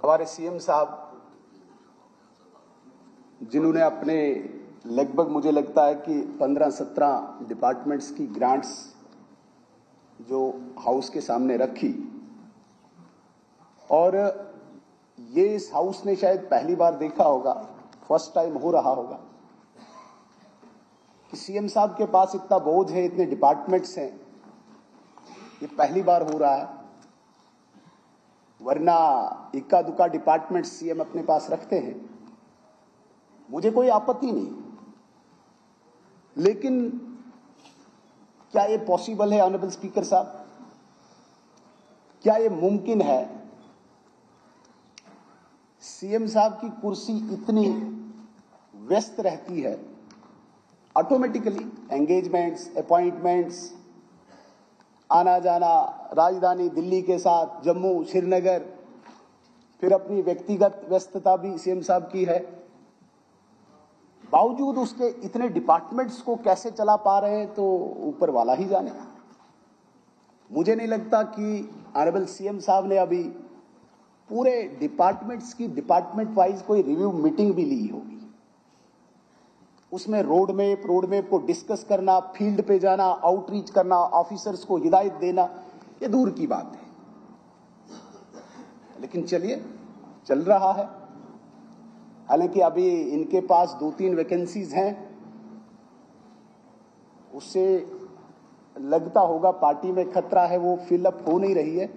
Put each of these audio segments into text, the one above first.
हमारे सीएम साहब जिन्होंने अपने लगभग मुझे लगता है कि 15-17 डिपार्टमेंट्स की ग्रांट्स जो हाउस के सामने रखी, और ये इस हाउस ने शायद पहली बार देखा होगा, फर्स्ट टाइम हो रहा होगा कि सीएम साहब के पास इतना बोझ है, इतने डिपार्टमेंट्स हैं, ये पहली बार हो रहा है। वरना इक्का दुक्का डिपार्टमेंट सीएम अपने पास रखते हैं, मुझे कोई आपत्ति नहीं, लेकिन क्या ये पॉसिबल है ऑनरेबल स्पीकर साहब? क्या ये मुमकिन है? सीएम साहब की कुर्सी इतनी व्यस्त रहती है, ऑटोमेटिकली एंगेजमेंट्स, अपॉइंटमेंट्स, आना जाना, राजधानी दिल्ली के साथ जम्मू, श्रीनगर, फिर अपनी व्यक्तिगत व्यस्तता भी सीएम साहब की है, बावजूद उसके इतने डिपार्टमेंट्स को कैसे चला पा रहे हैं तो ऊपर वाला ही जाने। मुझे नहीं लगता कि ऑनरेबल सीएम साहब ने अभी पूरे डिपार्टमेंट्स की डिपार्टमेंट वाइज कोई रिव्यू मीटिंग भी ली होगी। उसमें रोड मैप को डिस्कस करना, फील्ड पे जाना, आउटरीच करना, ऑफिसर्स को हिदायत देना, ये दूर की बात है। लेकिन चलिए, चल रहा है। हालांकि अभी इनके पास 2-3 वैकेंसीज हैं, उससे लगता होगा पार्टी में खतरा है, वो फिलअप हो नहीं रही है।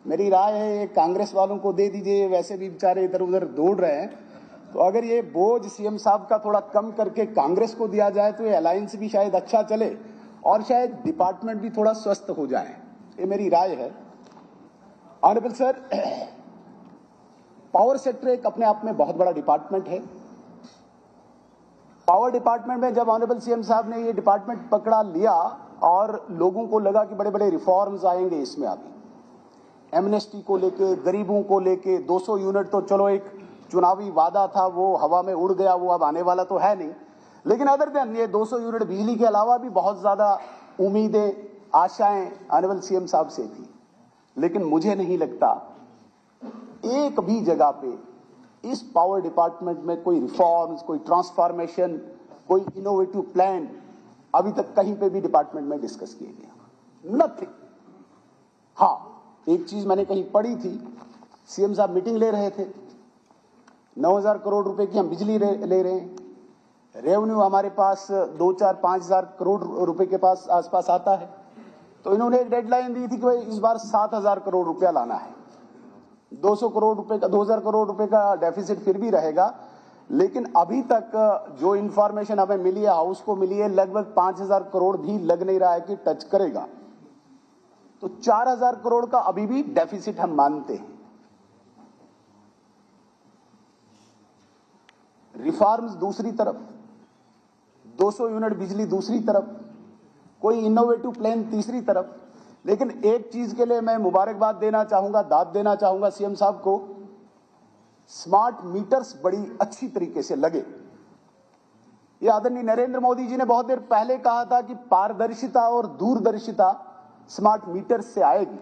मेरी राय है ये कांग्रेस वालों को दे दीजिए, वैसे भी बेचारे इधर उधर दौड़ रहे हैं, तो अगर ये बोझ सीएम साहब का थोड़ा कम करके कांग्रेस को दिया जाए तो ये अलायंस भी शायद अच्छा चले और शायद डिपार्टमेंट भी थोड़ा स्वस्थ हो जाए। ये मेरी राय है। ऑनरेबल सर, पावर सेक्टर एक अपने आप में बहुत बड़ा डिपार्टमेंट है। पावर डिपार्टमेंट में जब ऑनरेबल सीएम साहब ने ये डिपार्टमेंट पकड़ा लिया और लोगों को लगा कि बड़े बड़े रिफॉर्म्स आएंगे इसमें, अभी एमनेस्टी को लेके, गरीबों को लेके, 200 यूनिट तो चलो एक चुनावी वादा था, वो हवा में उड़ गया, वो अब आने वाला तो है नहीं, लेकिन अदर देन ये 200 यूनिट बिजली के अलावा भी बहुत ज्यादा उम्मीदें, आशाएं ऑनरेबल सीएम साहब से थी। लेकिन मुझे नहीं लगता एक भी जगह पे इस पावर डिपार्टमेंट में कोई रिफॉर्म्स, कोई ट्रांसफॉर्मेशन, कोई इनोवेटिव प्लान अभी तक कहीं पे भी डिपार्टमेंट में डिस्कस किया गया, नथिंग। हाँ, एक चीज मैंने कहीं पढ़ी थी, सीएम साहब मीटिंग ले रहे थे, 9,000 करोड़ रुपए की हम बिजली ले रहे हैं, रेवेन्यू हमारे पास 2-4-5,000 करोड़ रुपए के पास आसपास आता है, तो इन्होंने एक डेडलाइन दी थी कि भाई इस बार 7,000 करोड़ रुपया लाना है। 200 करोड़ रुपए का, 2,000 करोड़ रुपए का डेफिसिट फिर भी रहेगा, लेकिन अभी तक जो इंफॉर्मेशन हमें मिली है, हाउस को मिली है, लगभग 5,000 करोड़ भी लग नहीं रहा है कि टच करेगा, तो 4,000 करोड़ का अभी भी डेफिसिट हम मानते हैं। रिफॉर्म्स दूसरी तरफ, 200 यूनिट बिजली दूसरी तरफ, कोई इनोवेटिव प्लान तीसरी तरफ। लेकिन एक चीज के लिए मैं मुबारकबाद देना चाहूंगा, दाद देना चाहूंगा सीएम साहब को, स्मार्ट मीटर्स बड़ी अच्छी तरीके से लगे। ये आदरणीय नरेंद्र मोदी जी ने बहुत देर पहले कहा था कि पारदर्शिता और दूरदर्शिता स्मार्ट मीटर्स से आएगी,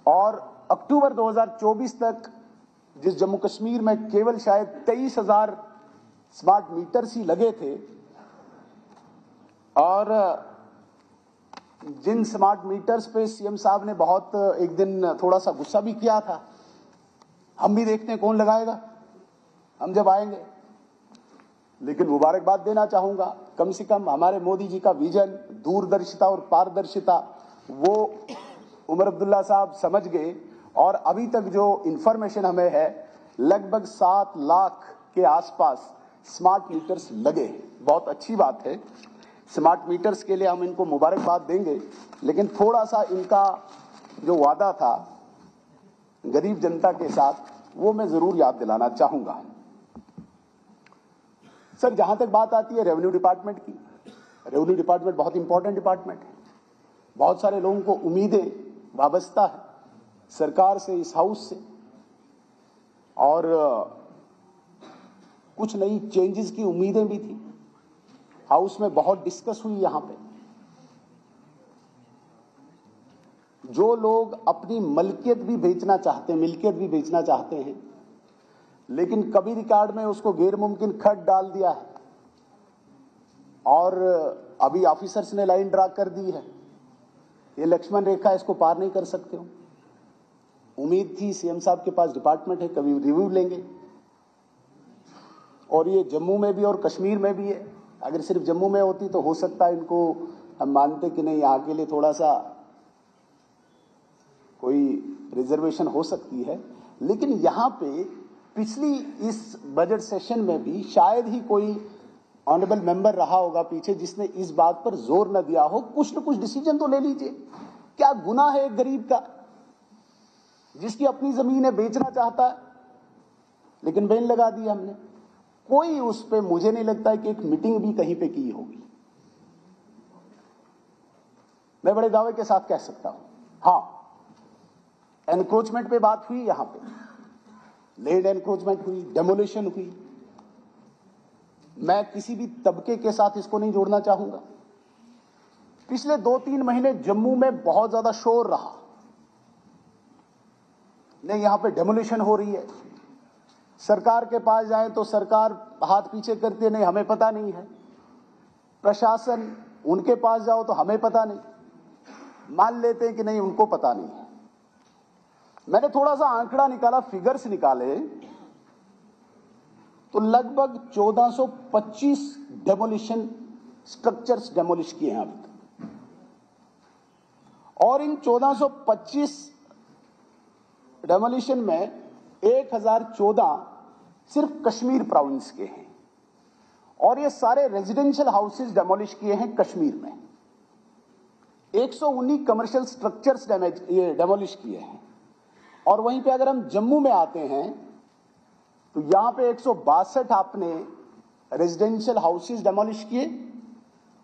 और अक्टूबर 2024 तक जिस जम्मू कश्मीर में केवल शायद 23,000 स्मार्ट मीटर्स ही लगे थे, और जिन स्मार्ट मीटर्स पे सीएम साहब ने बहुत एक दिन थोड़ा सा गुस्सा भी किया था, हम भी देखते हैं कौन लगाएगा हम जब आएंगे। लेकिन मुबारकबाद देना चाहूंगा, कम से कम हमारे मोदी जी का विजन, दूरदर्शिता और पारदर्शिता, वो उमर अब्दुल्ला साहब समझ गए, और अभी तक जो इंफॉर्मेशन हमें है, लगभग 7 लाख के आसपास स्मार्ट मीटर्स लगे। बहुत अच्छी बात है, स्मार्ट मीटर्स के लिए हम इनको मुबारकबाद देंगे, लेकिन थोड़ा सा इनका जो वादा था गरीब जनता के साथ, वो मैं जरूर याद दिलाना चाहूंगा। सर, जहां तक बात आती है रेवेन्यू डिपार्टमेंट की, रेवेन्यू डिपार्टमेंट बहुत इंपॉर्टेंट डिपार्टमेंट है। बहुत सारे लोगों को उम्मीदें वाबस्ता है सरकार से, इस हाउस से, और कुछ नई चेंजेस की उम्मीदें भी थी। हाउस में बहुत डिस्कस हुई यहां पे, जो लोग अपनी मिल्कियत भी बेचना चाहते हैं, लेकिन कभी रिकॉर्ड में उसको गैर मुमकिन खत डाल दिया है और अभी ऑफिसर्स ने लाइन ड्रा कर दी है, ये लक्ष्मण रेखा, इसको पार नहीं कर सकते हो। उम्मीद थी सीएम साहब के पास डिपार्टमेंट है, कभी रिव्यू लेंगे। और ये जम्मू में भी और कश्मीर में भी है। अगर सिर्फ जम्मू में होती तो हो सकता है इनको हम मानते कि नहीं, यहाँ के लिए थोड़ा सा कोई रिजर्वेशन हो सकती है, लेकिन यहाँ पे पिछली इस बजट सेशन में भी शायद ही कोई ऑनरेबल मेंबर रहा होगा पीछे जिसने इस बात पर जोर न दिया हो, कुछ न कुछ डिसीजन तो ले लीजिए। क्या गुनाह है एक गरीब का जिसकी अपनी जमीन है, बेचना चाहता है, लेकिन बैन लगा दिया हमने। कोई उस पे मुझे नहीं लगता है कि एक मीटिंग भी कहीं पे की होगी। मैं बड़े दावे के साथ कह सकता हूं, हां, एनक्रोचमेंट पे बात हुई, यहां पे लैंड एनक्रोचमेंट हुई, डेमोलिशन हुई। मैं किसी भी तबके के साथ इसको नहीं जोड़ना चाहूंगा। पिछले 2-3 महीने जम्मू में बहुत ज्यादा शोर रहा, नहीं यहां पे डेमोलिशन हो रही है, सरकार के पास जाए तो सरकार हाथ पीछे करती है, नहीं हमें पता नहीं है। प्रशासन, उनके पास जाओ तो हमें पता नहीं, मान लेते हैं कि नहीं उनको पता नहीं है। मैंने थोड़ा सा आंकड़ा निकाला, फिगर्स निकाले, तो लगभग 1425 डेमोलिशन स्ट्रक्चर्स डेमोलिश किए हैं अभी तक। और इन 1425 डेमोलिशन में 1014 सिर्फ कश्मीर प्रोविंस के हैं, और ये सारे रेजिडेंशियल हाउसेस डेमोलिश किए हैं कश्मीर में। 119 कमर्शियल स्ट्रक्चर्स डेमोलिश किए हैं। और वहीं पे अगर हम जम्मू में आते हैं तो यहां पे 162 आपने रेजिडेंशियल हाउसेस डेमोलिश किए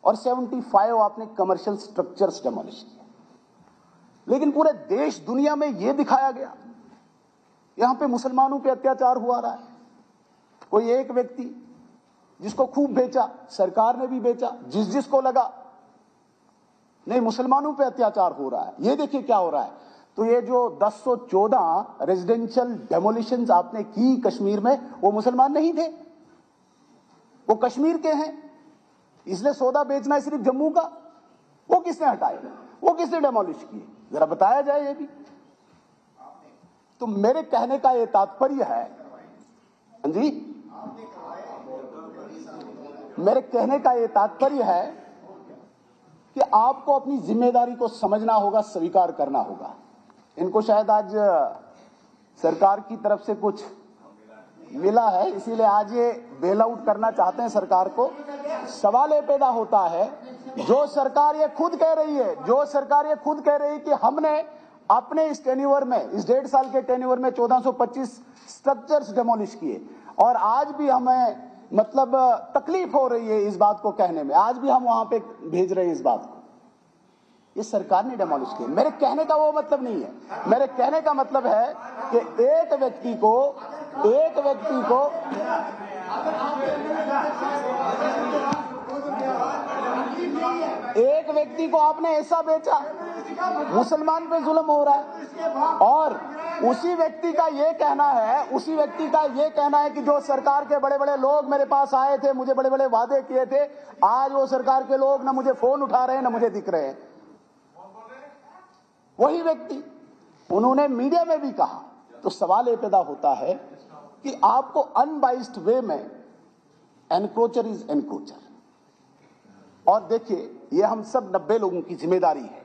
और 75 आपने कमर्शियल स्ट्रक्चर्स डेमोलिश किए। लेकिन पूरे देश दुनिया में यह दिखाया गया यहां पे मुसलमानों पे अत्याचार हुआ रहा है। कोई एक व्यक्ति जिसको खूब बेचा, सरकार ने भी बेचा, जिसको लगा नहीं मुसलमानों पे अत्याचार हो रहा है, ये देखिए क्या हो रहा है। तो ये जो 1014 रेजिडेंशियल डेमोलिशंस आपने की कश्मीर में, वो मुसलमान नहीं थे, वो कश्मीर के हैं। इसलिए सौदा बेचना है सिर्फ जम्मू का, वो किसने हटाए, वो किसने डेमोलिश किए, जरा बताया जाए ये भी। तो मेरे कहने का ये तात्पर्य है, जी मेरे कहने का ये तात्पर्य है कि आपको अपनी जिम्मेदारी को समझना होगा, स्वीकार करना होगा। इनको शायद आज सरकार की तरफ से कुछ मिला है, इसीलिए आज ये बेल आउट करना चाहते हैं सरकार को। सवाल ये पैदा होता है, जो सरकार ये खुद कह रही है, कि हमने अपने इस टेन्योर में, इस 1.5 साल के टेन्योर में 1425 स्ट्रक्चर्स डेमोलिश किए, और आज भी हमें मतलब तकलीफ हो रही है इस बात को कहने में, आज भी हम वहां पे भेज रहे हैं इस बात को। ये सरकार ने डेमोलिश किया। मेरे कहने का वो मतलब नहीं है, मेरे कहने का मतलब है कि एक व्यक्ति को आपने ऐसा बेचा, मुसलमान पे जुल्म हो रहा है, और उसी व्यक्ति का ये कहना है कि जो सरकार के बड़े बड़े लोग मेरे पास आए थे, मुझे बड़े बड़े वादे किए थे, आज वो सरकार के लोग ना मुझे फोन उठा रहे हैं, ना मुझे दिख रहे हैं। वही व्यक्ति उन्होंने मीडिया में भी कहा। तो सवाल ये पैदा होता है कि आपको अनबाइस्ड वे में एनक्रोचर इज एनक्रोचर, और देखिए ये हम सब 90 लोगों की जिम्मेदारी है।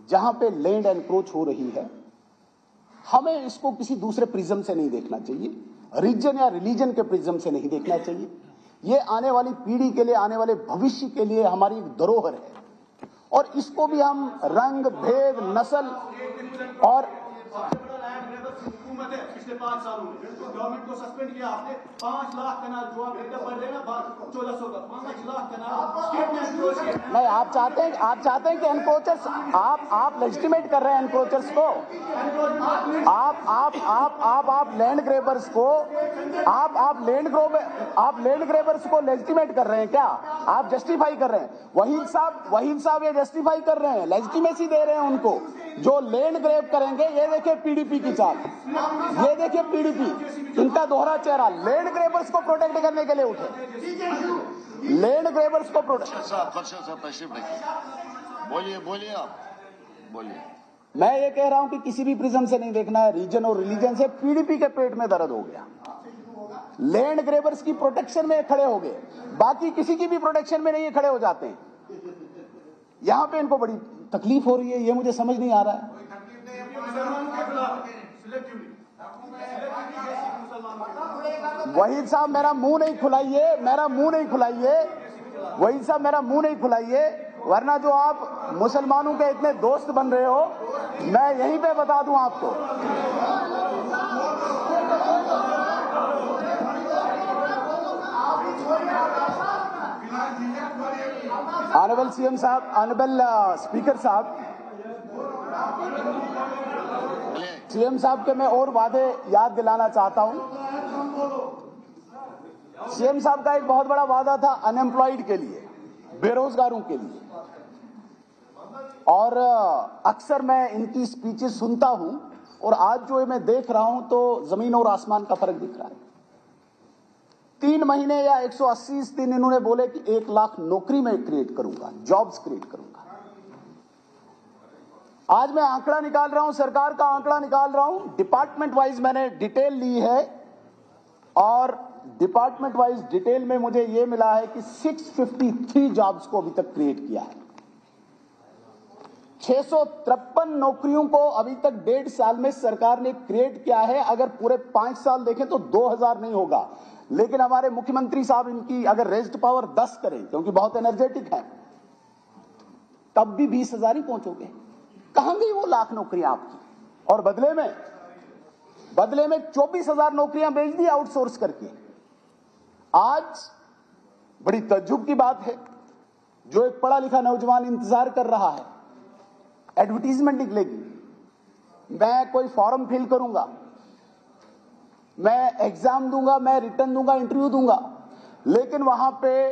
जहां पे लैंड एनक्रोच हो रही है, हमें इसको किसी दूसरे प्रिज्म से नहीं देखना चाहिए, रीजन या रिलीजन के प्रिज्म से नहीं देखना चाहिए। ये आने वाली पीढ़ी के लिए, आने वाले भविष्य के लिए हमारी एक धरोहर है, और इसको भी हम रंग भेद, नस्ल और हुकूमत है पिछले 5 सालों में, गवर्नमेंट को सस्पेंड किया आपने। 5 लाख कनाल जो आप हेक्टर पढ़ रहे हैं ना, 1400 का 5 लाख कनाल स्टेट में एनक्रोच किया। नहीं, आप चाहते हैं कि एनक्रोचर्स, आप लेजिटिमेट कर रहे हैं एनक्रोचर्स को। आप लैंड ग्रेबर्स को, आप लैंड ग्रेबर्स को लेजिटिमेट कर रहे हैं क्या? आप जस्टिफाई कर रहे हैं। वहीद साहब ये जस्टिफाई कर रहे हैं, लेजिटिमेसी दे रहे हैं उनको। जो लैंड ग्रेब करेंगे, ये देखिए पीडीपी की चाल, ये देखिए पीडीपी, इनका दोहरा चेहरा। लैंड ग्रेबर्स को प्रोटेक्ट करने के लिए उठे, लैंड ग्रेबर्स को प्रोटेक्ट। बोलिए आप बोलिए। मैं ये कह रहा हूं कि किसी भी प्रिज्म से नहीं देखना है, रीजन और रिलीजन से। पीडीपी के पेट में दर्द हो गया, लैंड ग्रेबर्स की प्रोटेक्शन में खड़े हो गए, बाकी किसी की भी प्रोटेक्शन में नहीं है, खड़े हो जाते हैं। यहां पे इनको बड़ी तकलीफ हो रही है, ये मुझे समझ नहीं आ रहा है। वहीद साहब मेरा मुंह नहीं खुलाइए, वहीद साहब मेरा मुंह नहीं खुलाइए, वरना जो आप मुसलमानों के इतने दोस्त बन रहे हो, मैं यहीं पे बता दूं आपको। ऑनरेबल सीएम साहब, ऑनरेबल स्पीकर साहब, सीएम साहब के मैं और वादे याद दिलाना चाहता हूं। सीएम साहब का एक बहुत बड़ा वादा था अनएम्प्लॉयड के लिए, बेरोजगारों के लिए, और अक्सर मैं इनकी स्पीचेस सुनता हूं और आज जो मैं देख रहा हूं तो जमीन और आसमान का फर्क दिख रहा है। 3 महीने या 180 दिन इन्होंने बोले कि 1 लाख नौकरी मैं क्रिएट करूंगा, जॉब्स क्रिएट करूंगा। आज मैं आंकड़ा निकाल रहा हूं, सरकार का आंकड़ा निकाल रहा हूं, डिपार्टमेंट वाइज मैंने डिटेल ली है, और डिपार्टमेंट वाइज डिटेल में मुझे यह मिला है कि 653 जॉब्स को अभी तक क्रिएट किया है। 653 नौकरियों को अभी तक 1.5 साल में सरकार ने क्रिएट किया है। अगर पूरे 5 साल देखें तो 2000 नहीं होगा, लेकिन हमारे मुख्यमंत्री साहब इनकी अगर रेज्ड पावर 10 करें, क्योंकि बहुत एनर्जेटिक है, तब भी 20,000 ही पहुंचोगे। कहां गई वो लाख नौकरियां आपकी? और बदले में 24,000 नौकरियां बेच दी आउटसोर्स करके। आज बड़ी तज्जुब की बात है, जो एक पढ़ा लिखा नौजवान इंतजार कर रहा है, एडवर्टीजमेंट निकलेगी, मैं कोई फॉर्म फिल करूंगा, मैं एग्जाम दूंगा, मैं रिटर्न दूंगा, इंटरव्यू दूंगा, लेकिन वहां पे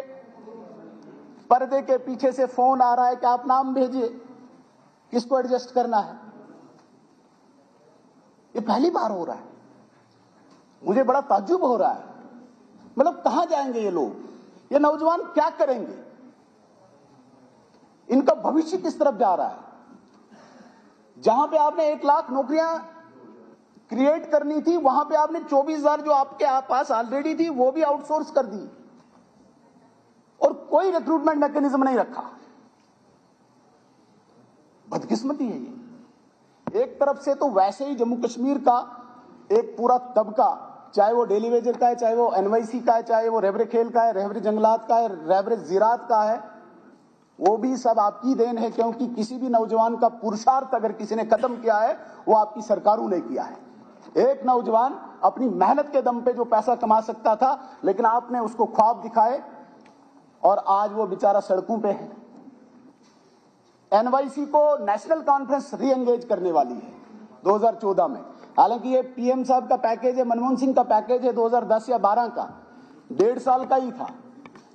पर्दे के पीछे से फोन आ रहा है कि आप नाम भेजिए, किसको एडजस्ट करना है। ये पहली बार हो रहा है, मुझे बड़ा ताज्जुब हो रहा है। मतलब कहां जाएंगे ये लोग, ये नौजवान क्या करेंगे, इनका भविष्य किस तरफ जा रहा है? जहां पे आपने 1 लाख नौकरियां क्रिएट करनी थी, वहां पे आपने 24,000 जो आपके पास ऑलरेडी थी वो भी आउटसोर्स कर दी, और कोई रिक्रूटमेंट मैकेनिज्म नहीं रखा। बदकिस्मती है ये। एक तरफ से तो वैसे ही जम्मू कश्मीर का एक पूरा तबका, चाहे वो डेली वेजर का है, चाहे वो एनवाईसी का है, चाहे वो रहबरे खेल का है, रहबरे जंगलात का है, रहबरे ज़राअत का है, वो भी सब आपकी देन है, क्योंकि किसी भी नौजवान का पुरुषार्थ अगर किसी ने खत्म किया है, वो आपकी सरकारों ने किया है। एक नौजवान अपनी मेहनत के दम पे जो पैसा कमा सकता था, लेकिन आपने उसको ख्वाब दिखाए और आज वो बेचारा सड़कों पे है। एनवाईसी को नेशनल कॉन्फ्रेंस री एंगेज करने वाली है 2014 में। हालांकि ये पीएम साहब का पैकेज है, मनमोहन सिंह का पैकेज है 2010 या 12 का, 1.5 साल का ही था,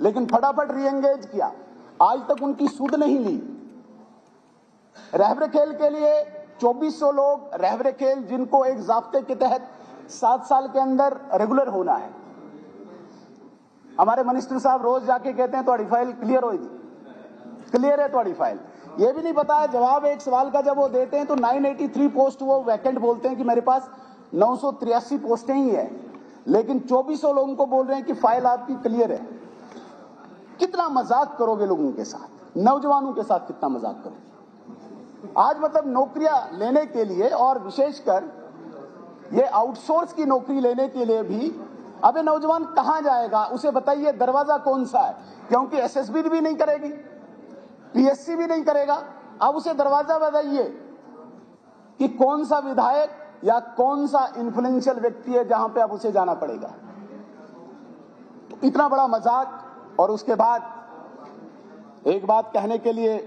लेकिन फटाफट री एंगेज किया। आज तक उनकी सुध नहीं ली। रहबरे खेल के लिए 2400 लोग रहबरे खेल, जिनको एक जाब्ते के तहत 7 साल के अंदर रेगुलर होना है। हमारे मिनिस्टर साहब रोज जाके कहते हैं तुम्हारी फाइल क्लियर होगी, क्लियर है तुम्हारी फाइल। ये भी नहीं पता है जवाब एक सवाल का जब वो देते हैं तो 983 पोस्ट वो वैकेंट बोलते हैं कि मेरे पास 983 पोस्टें ही है, लेकिन 2400 लोगों को बोल रहे हैं कि फाइल आपकी क्लियर है। कितना मजाक करोगे लोगों के साथ, नौजवानों के साथ कितना मजाक करोगे। आज मतलब नौकरियां लेने के लिए, और विशेषकर ये आउटसोर्स की नौकरी लेने के लिए भी, अबे नौजवान कहां जाएगा, उसे बताइए दरवाजा कौन सा है, क्योंकि एसएसबी भी नहीं करेगी, पीएससी भी नहीं करेगा। अब उसे दरवाजा बताइए कि कौन सा विधायक या कौन सा इन्फ्लुएंशियल व्यक्ति है जहां पे अब उसे जाना पड़ेगा। तो इतना बड़ा मजाक, और उसके बाद एक बात कहने के लिए,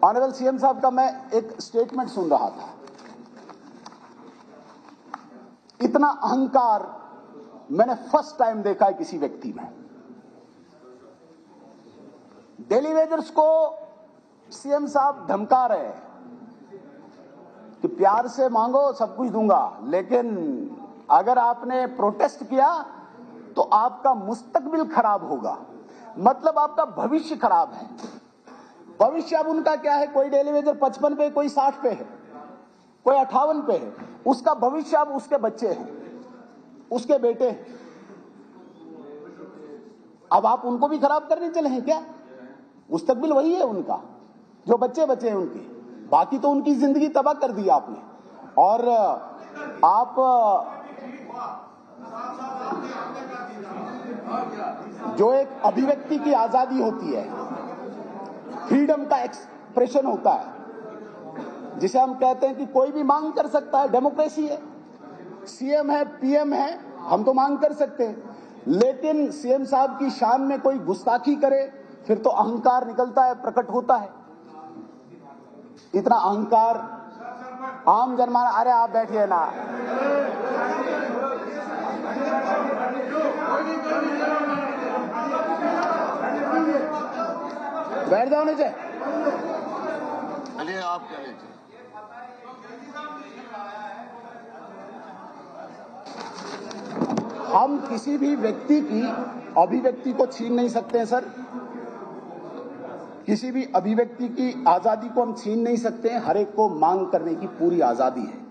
ऑनरेबल सीएम साहब का मैं एक स्टेटमेंट सुन रहा था। इतना अहंकार मैंने फर्स्ट टाइम देखा है किसी व्यक्ति में। डेली वेजर्स को सीएम साहब धमका रहे हैं कि प्यार से मांगो सब कुछ दूंगा, लेकिन अगर आपने प्रोटेस्ट किया तो आपका मुस्तकबिल खराब होगा, मतलब आपका भविष्य खराब है। भविष्य अब उनका क्या है, कोई डेली वेजर 55 पे, कोई 60 पे है, कोई 58 पे है, उसका भविष्य अब उसके बच्चे हैं, उसके बेटे हैं। अब आप उनको भी खराब करने चले हैं क्या? मुस्तकबिल वही है उनका, जो बच्चे बचे हैं उनके, बाकी तो उनकी जिंदगी तबाह कर दी आपने। और आप जो एक अभिव्यक्ति की आजादी होती है, फ्रीडम का एक्सप्रेशन होता है, जिसे हम कहते हैं कि कोई भी मांग कर सकता है, डेमोक्रेसी है, सीएम है, पीएम है, हम तो मांग कर सकते हैं। लेकिन सीएम साहब की शान में कोई गुस्ताखी करे फिर तो अहंकार निकलता है, प्रकट होता है। इतना अहंकार आम जनमानस, अरे आप बैठिए ना, बैठ जाओ नीचे। चलिए आप क्या लीजिए। हम किसी भी व्यक्ति की अभिव्यक्ति को छीन नहीं सकते हैं सर, किसी भी अभिव्यक्ति की आजादी को हम छीन नहीं सकते हैं। हर एक को मांग करने की पूरी आजादी है।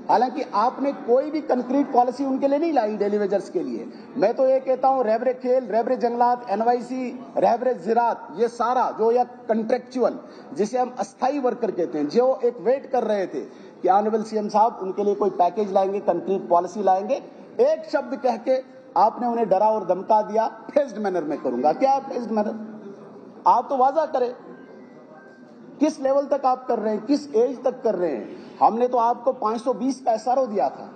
हालांकि आपने कोई भी कंक्रीट पॉलिसी उनके लिए नहीं लाई डेली वेजर्स के लिए। मैं तो ये कहता हूं, रेबरे खेल, रेबरे जंगलात, एनवाईसी, रेबरे जिरात, ये सारा जो या कंट्रेक्चुअल, जिसे हम अस्थाई वर्कर कहते हैं, जो एक वेट कर रहे थे कि ऑनरेबल सीएम साहब उनके लिए कोई पैकेज लाएंगे, कंक्रीट पॉलिसी लाएंगे, एक शब्द कह के आपने उन्हें डरा और धमका दिया, फेज्ड मैनर में करूंगा। क्या फेज्ड मैनर? आप तो वादा करें किस लेवल तक आप कर रहे हैं, किस एज तक कर रहे हैं। हमने तो आपको 520 का एसआरओ दिया था,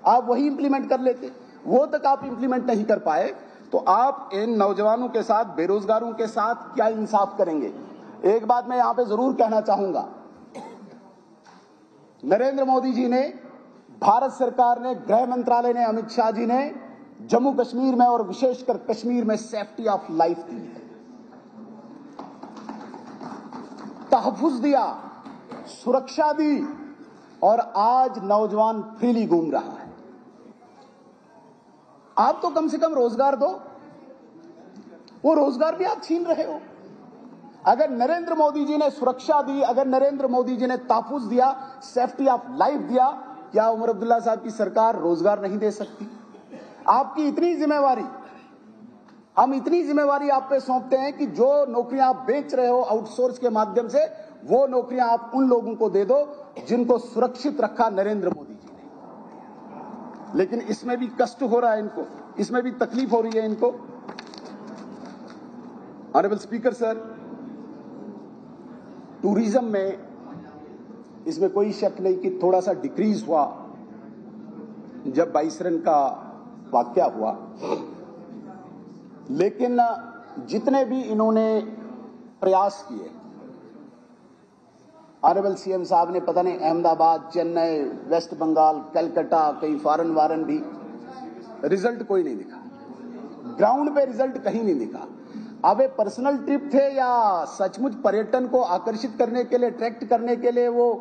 आप वही इंप्लीमेंट कर लेते, वो तक आप इंप्लीमेंट नहीं कर पाए, तो आप इन नौजवानों के साथ, बेरोजगारों के साथ क्या इंसाफ करेंगे। एक बात मैं यहां पे जरूर कहना चाहूंगा, नरेंद्र मोदी जी ने, भारत सरकार ने, गृह मंत्रालय ने, अमित शाह जी ने जम्मू कश्मीर में और विशेषकर कश्मीर में सेफ्टी ऑफ लाइफ दी है, तहफ्फुज दिया, सुरक्षा दी, और आज नौजवान फ्रीली घूम रहा है। आप तो कम से कम रोजगार दो, वो रोजगार भी आप छीन रहे हो। अगर नरेंद्र मोदी जी ने सुरक्षा दी, अगर नरेंद्र मोदी जी ने तहफ्फुज दिया, सेफ्टी ऑफ लाइफ दिया, क्या उमर अब्दुल्ला साहब की सरकार रोजगार नहीं दे सकती? आपकी इतनी जिम्मेवारी, हम इतनी जिम्मेवारी आप पे सौंपते हैं कि जो नौकरियां आप बेच रहे हो आउटसोर्स के माध्यम से, वो नौकरियां आप उन लोगों को दे दो जिनको सुरक्षित रखा नरेंद्र मोदी जी ने। लेकिन इसमें भी कष्ट हो रहा है इनको, इसमें भी तकलीफ हो रही है इनको। ऑनरेबल स्पीकर सर, टूरिज्म में इसमें कोई शक नहीं कि थोड़ा सा डिक्रीज हुआ जब 22 रन का वाकया हुआ, लेकिन जितने भी इन्होंने प्रयास किए, ऑनरेबल सीएम साहब ने पता नहीं अहमदाबाद, चेन्नई, वेस्ट बंगाल, कलकत्ता, कई फॉरेन वारन भी, रिजल्ट कोई नहीं दिखा, ग्राउंड पे रिजल्ट कहीं नहीं दिखा। अब ये पर्सनल ट्रिप थे या सचमुच पर्यटन को आकर्षित करने के लिए, अट्रैक्ट करने के लिए वो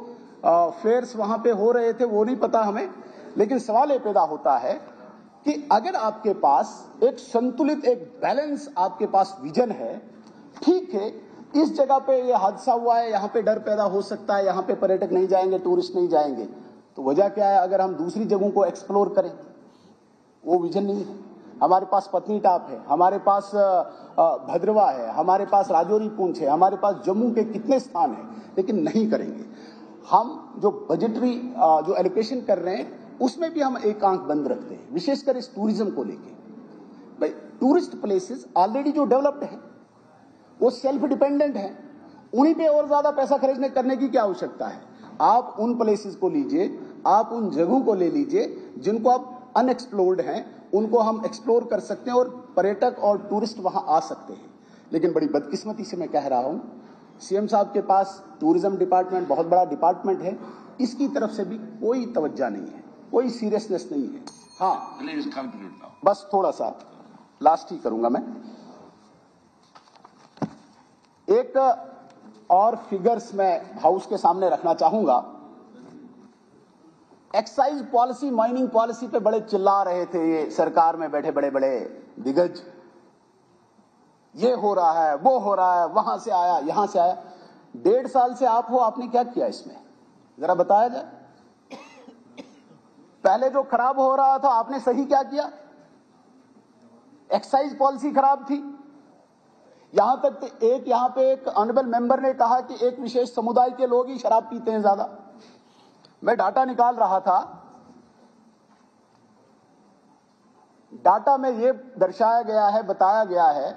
फेयर्स वहां पे हो रहे थे, वो नहीं पता हमें। लेकिन सवाल ये पैदा होता है कि अगर आपके पास एक संतुलित, एक बैलेंस आपके पास विजन है, ठीक है, इस जगह पे ये हादसा हुआ है, यहां पे डर पैदा हो सकता है, यहां पे पर्यटक नहीं जाएंगे, टूरिस्ट नहीं जाएंगे, तो वजह क्या है? अगर हम दूसरी जगहों को एक्सप्लोर करें, वो विजन नहीं है। हमारे पास पत्नीटाप है, हमारे पास भद्रवा है, हमारे पास राजौरी पूंछ है, हमारे पास जम्मू के कितने स्थान हैं, लेकिन नहीं करेंगे। हम जो बजटरी जो एलोकेशन कर रहे हैं, उसमें भी हम एक आंख बंद रखते हैं, विशेषकर इस टूरिज्म को लेके। भाई, टूरिस्ट प्लेसेस ऑलरेडी जो डेवलप्ड है, वो सेल्फ डिपेंडेंट है, उन्हीं पे और ज्यादा पैसा खर्चने करने की क्या आवश्यकता है? आप उन प्लेसेस को लीजिए, आप उन जगहों को ले लीजिए जिनको आप अनएक्सप्लोर्ड हैं, उनको हम एक्सप्लोर कर सकते हैं और पर्यटक और टूरिस्ट वहां आ सकते हैं। लेकिन बड़ी बदकिस्मती से मैं कह रहा हूं, सीएम साहब के पास टूरिज्म डिपार्टमेंट बहुत बड़ा डिपार्टमेंट है, इसकी तरफ से भी कोई तवज्जो नहीं है, कोई सीरियसनेस नहीं है। हाँ, प्लीज कंक्लूड नाउ। बस थोड़ा सा लास्ट ही करूंगा मैं। एक और फिगर्स मैं हाउस के सामने रखना चाहूंगा। एक्साइज पॉलिसी, माइनिंग पॉलिसी पे बड़े चिल्ला रहे थे ये सरकार में बैठे बड़े बड़े दिग्गज, ये हो रहा है, वो हो रहा है, वहां से आया, यहां से आया। 1.5 साल से आप हो, आपने क्या किया इसमें, जरा बताया जाए। पहले जो खराब हो रहा था आपने सही क्या किया? एक्साइज पॉलिसी खराब थी। यहां तक यहां पे एक ऑनरेबल मेंबर ने कहा कि एक विशेष समुदाय के लोग ही शराब पीते हैं ज्यादा। मैं डाटा निकाल रहा था, डाटा में ये दर्शाया गया है, बताया गया है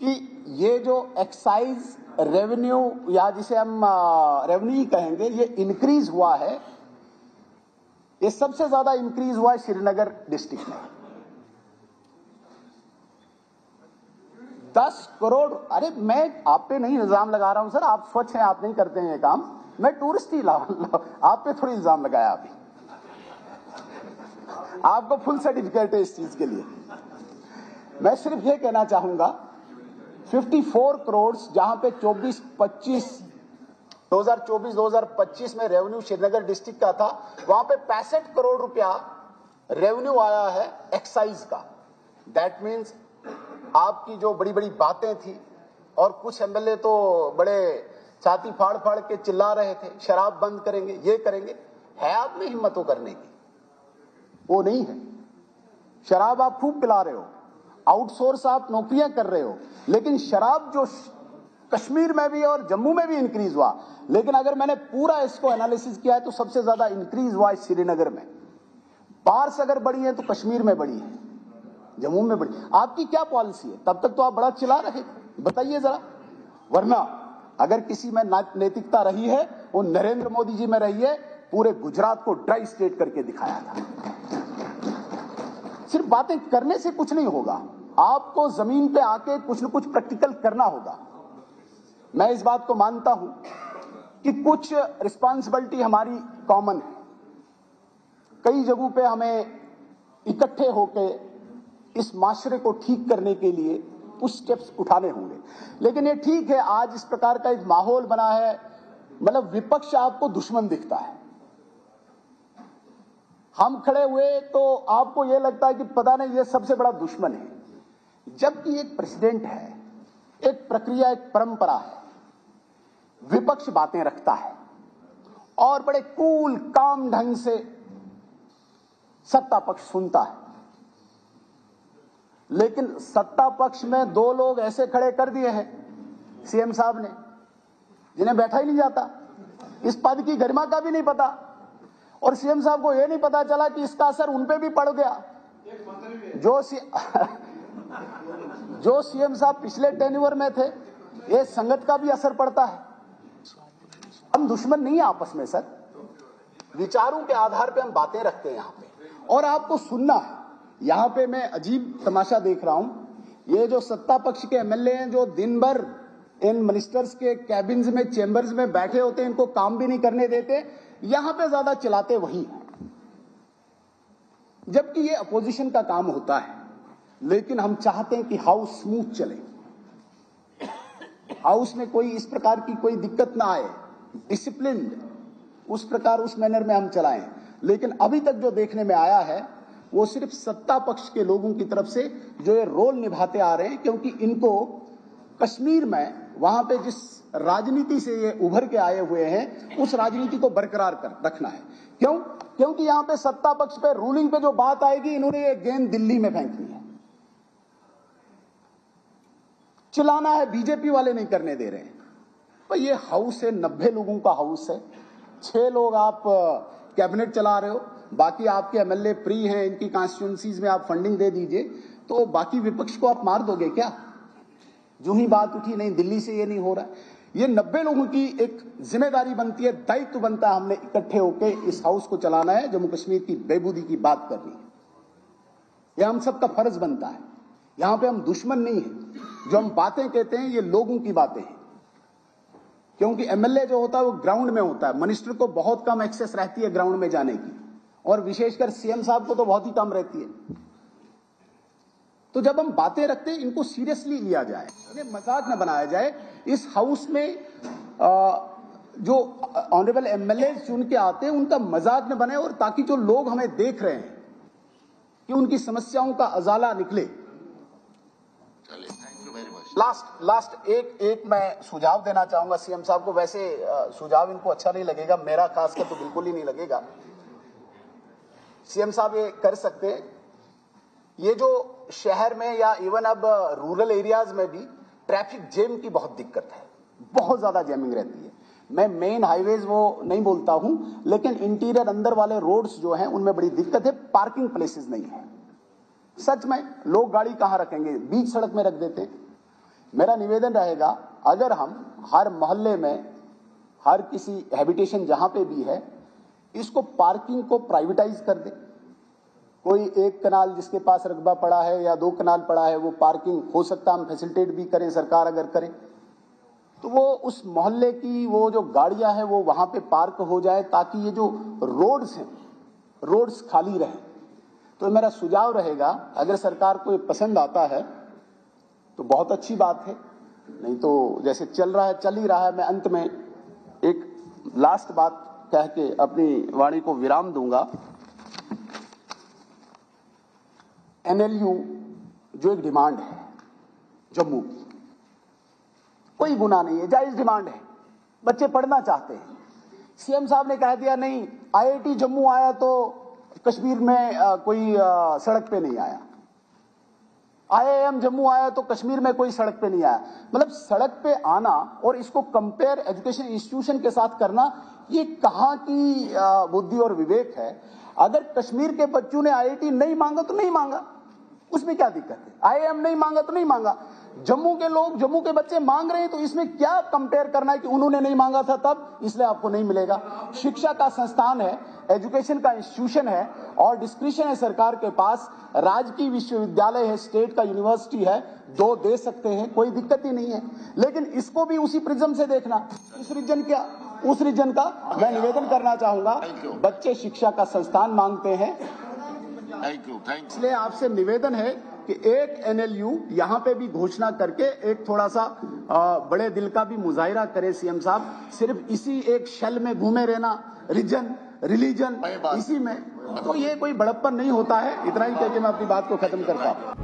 कि ये जो एक्साइज रेवेन्यू या जिसे हम रेवेन्यू कहेंगे, ये इंक्रीज हुआ है, ये सबसे ज्यादा इंक्रीज हुआ है श्रीनगर डिस्ट्रिक्ट में। 10 करोड़। अरे मैं आप पे नहीं इल्जाम लगा रहा हूं सर, आप स्वच्छ हैं, आप नहीं करते हैं ये काम, मैं टूरिस्ट ही आप पे थोड़ी इल्जाम लगाया। अभी आपको फुल सर्टिफिकेट है इस चीज के लिए। मैं सिर्फ ये कहना चाहूंगा 54 करोड़ जहां पे 2024-2025 में रेवेन्यू श्रीनगर डिस्ट्रिक्ट का था, वहां पे 65 करोड़ रुपया रेवेन्यू आया है एक्साइज का। दैट मीन्स आपकी जो बड़ी बड़ी बातें थी, और कुछ एमएलए तो बड़े छाती फाड़ फाड़ के चिल्ला रहे थे शराब बंद करेंगे, ये करेंगे, है आप में हिम्मत हो करने की? वो नहीं है। शराब आप खूब पिला रहे हो, आउटसोर्स आप नौकरियां कर रहे हो, लेकिन शराब जो कश्मीर में भी और जम्मू में भी इंक्रीज हुआ, लेकिन अगर मैंने पूरा इसको एनालिसिस किया है तो सबसे ज्यादा इंक्रीज हुआ है श्रीनगर में। बार्स अगर बढ़ी है तो कश्मीर में बढ़ी है, जम्मू में बढ़ी। आपकी क्या पॉलिसी है? तब तक तो आप बड़ा चिल्ला रहे, बताइए जरा। वरना अगर किसी में नैतिकता रही है वो नरेंद्र मोदी जी में रही है। पूरे गुजरात को ड्राई स्टेट करके दिखाया था। सिर्फ बातें करने से कुछ नहीं होगा, आपको जमीन पे आके कुछ न कुछ प्रैक्टिकल करना होगा। मैं इस बात को मानता हूं कि कुछ रिस्पांसिबिलिटी हमारी कॉमन है, कई जगहों पे हमें इकट्ठे होकर इस माशरे को ठीक करने के लिए कुछ स्टेप्स उठाने होंगे। लेकिन ये ठीक है, आज इस प्रकार का एक माहौल बना है, मतलब विपक्ष आपको दुश्मन दिखता है। हम खड़े हुए तो आपको यह लगता है कि पता नहीं ये सबसे बड़ा दुश्मन है, जबकि एक प्रेसिडेंट है, एक प्रक्रिया, एक परंपरा है। विपक्ष बातें रखता है और बड़े कूल काम ढंग से सत्ता पक्ष सुनता है। लेकिन सत्ता पक्ष में 2 लोग ऐसे खड़े कर दिए हैं सीएम साहब ने, जिन्हें बैठा ही नहीं जाता, इस पद की गरिमा का भी नहीं पता, और सीएम साहब को यह नहीं पता चला कि इसका असर उन पे भी पड़ गया। जो सीएम साहब पिछले टेन्योर में थे, ये संगत का भी असर पड़ता है। हम दुश्मन नहीं है आपस में सर, विचारों के आधार पे हम बातें रखते हैं यहाँ पे, और आपको सुनना है। यहाँ पे मैं अजीब तमाशा देख रहा हूं, ये जो सत्ता पक्ष के एमएलए हैं जो दिन भर इन मिनिस्टर्स के कैबिन्स में, चेंबर्स में बैठे होते हैं, इनको काम भी नहीं करने देते, यहां पे ज्यादा चिल्लाते वही हैं, जबकि ये अपोजिशन का काम होता है। लेकिन हम चाहते हैं कि हाउस स्मूथ चले, हाउस में कोई इस प्रकार की कोई दिक्कत ना आए, डिसिप्लिन उस प्रकार उस मैनर में हम चलाएं। लेकिन अभी तक जो देखने में आया है वो सिर्फ सत्ता पक्ष के लोगों की तरफ से जो ये रोल निभाते आ रहे हैं, क्योंकि इनको कश्मीर में वहां पे जिस राजनीति से ये उभर के आए हुए हैं उस राजनीति को बरकरार कर रखना है। क्यों? क्योंकि यहां पे सत्ता पक्ष पे, रूलिंग पे जो बात आएगी, इन्होंने ये गेंद दिल्ली में फेंकनी है। चिल्लाना है, बीजेपी वाले नहीं करने दे रहे हैं। भाई ये हाउस है, 90 लोगों का हाउस है, 6 लोग आप कैबिनेट चला रहे हो, बाकी आपके एमएलए फ्री हैं, इनकी कॉन्स्टिट्यूएंसीज में आप फंडिंग दे दीजिए, तो बाकी विपक्ष को आप मार दोगे क्या? जो ही बात उठी, नहीं दिल्ली से ये नहीं हो रहा है। ये 90 लोगों की एक जिम्मेदारी बनती है, दायित्व बनता है, हमने इकट्ठे होकर इस हाउस को चलाना है, जम्मू कश्मीर की बेबूदी की बात करनी है। यह हम सबका फर्ज बनता है। यहां पे हम दुश्मन नहीं है। जो हम बातें कहते हैं ये लोगों की बातें हैं, क्योंकि एमएलए जो होता है वो ग्राउंड में होता है। मिनिस्टर को बहुत कम एक्सेस रहती है ग्राउंड में जाने की, और विशेषकर सीएम साहब को तो बहुत ही कम रहती है। तो जब हम बातें रखते हैं इनको सीरियसली लिया जाए, इन्हें मजाक न बनाया जाए। इस हाउस में जो ऑनरेबल एमएलए चुन के आते हैं उनका मजाक न बने, और ताकि जो लोग हमें देख रहे हैं कि उनकी समस्याओं का अजाला निकले। Thank you very much. Last एक मैं सुझाव देना चाहूंगा सीएम साहब को। वैसे सुझाव इनको अच्छा नहीं लगेगा, मेरा खासकर तो बिल्कुल ही नहीं लगेगा। सीएम साहब ये कर सकते हैं, ये जो शहर में या इवन अब रूरल एरियाज में भी ट्रैफिक जैम की बहुत दिक्कत है, बहुत ज्यादा जैमिंग रहती है। मैं मेन हाईवेज वो नहीं बोलता हूं, लेकिन इंटीरियर अंदर वाले रोड्स जो हैं उनमें बड़ी दिक्कत है। पार्किंग प्लेसेस नहीं है। सच में लोग गाड़ी कहां रखेंगे, बीच सड़क में रख देते हैं। मेरा निवेदन रहेगा, अगर हम हर मोहल्ले में, हर किसी हैबिटेशन जहां पे भी है, इसको पार्किंग को प्राइवेटाइज कर दे। कोई एक कनाल जिसके पास रकबा पड़ा है या 2 कनाल पड़ा है, वो पार्किंग हो सकता हम फैसिलिटेट भी करें, सरकार अगर करे तो वो उस मोहल्ले की वो जो गाड़ियां हैं वो वहां पे पार्क हो जाए, ताकि ये जो रोड्स हैं रोड्स खाली रहे। तो मेरा सुझाव रहेगा, अगर सरकार को ये पसंद आता है तो बहुत अच्छी बात है, नहीं तो जैसे चल रहा है चल ही रहा है। मैं अंत में एक लास्ट बात कह के अपनी वाणी को विराम दूंगा। एनएलयू जो एक डिमांड है जम्मू की, कोई गुनाह नहीं है, जायज डिमांड है, बच्चे पढ़ना चाहते हैं। सीएम साहब ने कह दिया नहीं, आईआईटी जम्मू आया तो कश्मीर में कोई सड़क पे नहीं आया, आईआईएम जम्मू आया तो कश्मीर में कोई सड़क पे नहीं आया। मतलब सड़क पे आना और इसको कंपेयर एजुकेशन इंस्टीट्यूशन के साथ करना, ये कहां की बुद्धि और विवेक है। अगर कश्मीर के बच्चों ने आईआईटी नहीं मांगा तो नहीं मांगा, उसमें क्या दिक्कत है। आईआईएम नहीं मांगा तो नहीं मांगा। जम्मू के लोग, जम्मू के बच्चे मांग रहे हैं, तो इसमें क्या कंपेयर करना है कि उन्होंने नहीं मांगा था तब इसलिए आपको नहीं मिलेगा। शिक्षा का संस्थान है, एजुकेशन का इंस्टीट्यूशन है, और डिस्क्रिशन है सरकार के पास। राजकीय विश्वविद्यालय है, स्टेट का यूनिवर्सिटी है, 2 दे सकते हैं, कोई दिक्कत ही नहीं है। लेकिन इसको भी उसी प्रिज्म से देखना। उस रीजन का मैं निवेदन करना चाहूंगा। बच्चे शिक्षा का संस्थान मांगते हैं, थैंक यू। इसलिए आपसे निवेदन है कि एक एनएलयू यहां पे भी घोषणा करके एक थोड़ा सा बड़े दिल का भी मुजाहिरा करे सीएम साहब। सिर्फ इसी एक शेल में घूमे रहना, रीजन रिलीजन इसी में, तो ये कोई बड़प्पन नहीं होता है। इतना ही कहकर मैं अपनी बात को खत्म करता हूं।